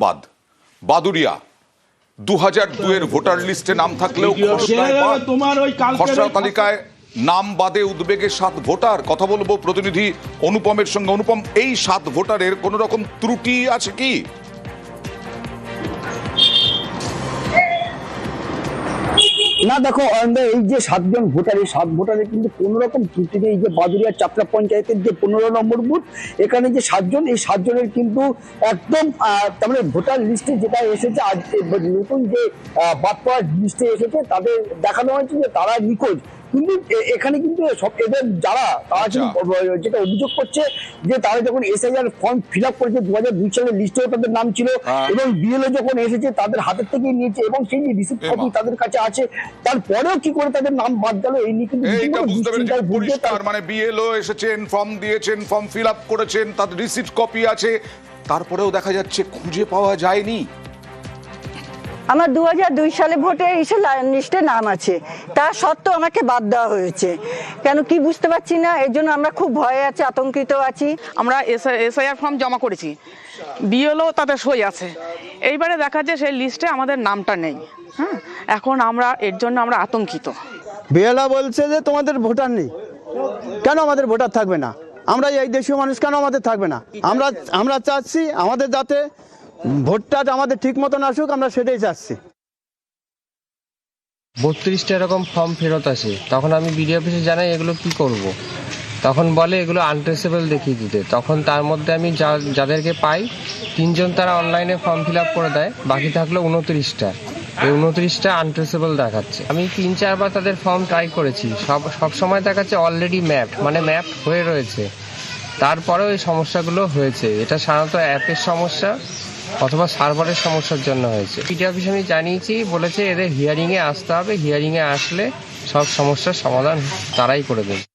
বাদ। বাদুড়িয়া 2002 ভোটার লিস্টে নাম থাকলেও খসড়া তালিকায় নাম বাদে উদ্বেগের 7 ভোটার। কথা বলবো প্রতিনিধি অনুপমের সঙ্গে। অনুপম, এই 7 ভোটারের কোন রকম ত্রুটি আছে কি? না দেখো, এই যে 7 জন ভোটার, এই 7 ভোটারের কিন্তু কোন রকম ত্রুটি নেই। যে বাদুড়িয়া চাপড়া পঞ্চায়েতের যে 15 নম্বর বুথ, এখানে যে 7 জন, এই 7 জনের কিন্তু একদম তার মানে ভোটার লিস্টে যেটা এসেছে আজ নতুন যে বাদ পড়ার লিস্টে এসেছে, তাদের দেখানো হয়েছে যে তারা নিখোঁজ। কিন্তু এখানে কিন্তু সব এদের যারা তারা যেটা অভিযোগ করছে যে তারা যখন এসআইআর ফর্ম ফিল আপ করেছে 2002 সালের লিস্টেও তাদের নাম ছিল, এবং বিএলও যখন এসেছে তাদের হাতের থেকে নিয়েছে, এবং সেই যে রিসিপ্ট কপি তাদের কাছে আছে, তারপরেও কি করে তাদের নাম বাদ গেল এই নিয়ে কিন্তু মানে বিএলও এসেছেন, ফর্ম দিয়েছেন, ফর্ম ফিল আপ করেছেন, তাদের রিসিপ্ট কপি আছে, তারপরেও দেখা যাচ্ছে খুঁজে পাওয়া যায়নি। আমার 2002 সালে ভোটের লিস্টে নাম আছে, তা সত্ত্বেও আমাকে বাদ দেওয়া হয়েছে কেন কি বুঝতে পারছি না। এর জন্য আমরা খুব ভয়ে আছি, আতঙ্কিত আছি। আমরা এসআইআর ফর্ম জমা করেছি, বিএলও তাদের সই আছে, এইবারে দেখা যায় সেই লিস্টে আমাদের নামটা নেই। হ্যাঁ, এখন আমরা এর জন্য আমরা আতঙ্কিত। বিএলও বলছে যে তোমাদের ভোটার নেই। কেন আমাদের ভোটার থাকবে না? আমরা এই দেশীয় মানুষ, কেন আমাদের থাকবে না? আমরা চাচ্ছি আমাদের যাতে ভোটটা আমাদের ঠিক মতন আসুক, আমরা সেটাই চাচ্ছি। 32টা এরকম ফর্ম ফেরত আসে, তখন আমি বিডিও অফিসে জানাই এগুলো কি করব। তখন বলে এগুলো আনট্রেসেবল দেখিয়ে দিতে। তখন তার মধ্যে আমি যাদেরকে পাই 3 জন তারা অনলাইনে ফর্ম ফিল আপ করে দেয়, বাকি থাকলো 29টা। এই 29টা আনট্রেসেবল দেখাচ্ছে। আমি 3-4 বার তাদের ফর্ম ট্রাই করেছি, সব সময় দেখাচ্ছে অলরেডি ম্যাপড, মানে ম্যাপ হয়ে রয়েছে। তারপরেও এই সমস্যাগুলো হয়েছে। এটা সাধারণত অ্যাপের সমস্যা অথবা সার্ভারের সমস্যার জন্য হয়েছে। বিডিও অফিসে আমি জানিয়েছি, বলেছে এদের হিয়ারিংয়ে আসতে হবে, হিয়ারিংয়ে আসলে সব সমস্যার সমাধান তারাই করে দেবে।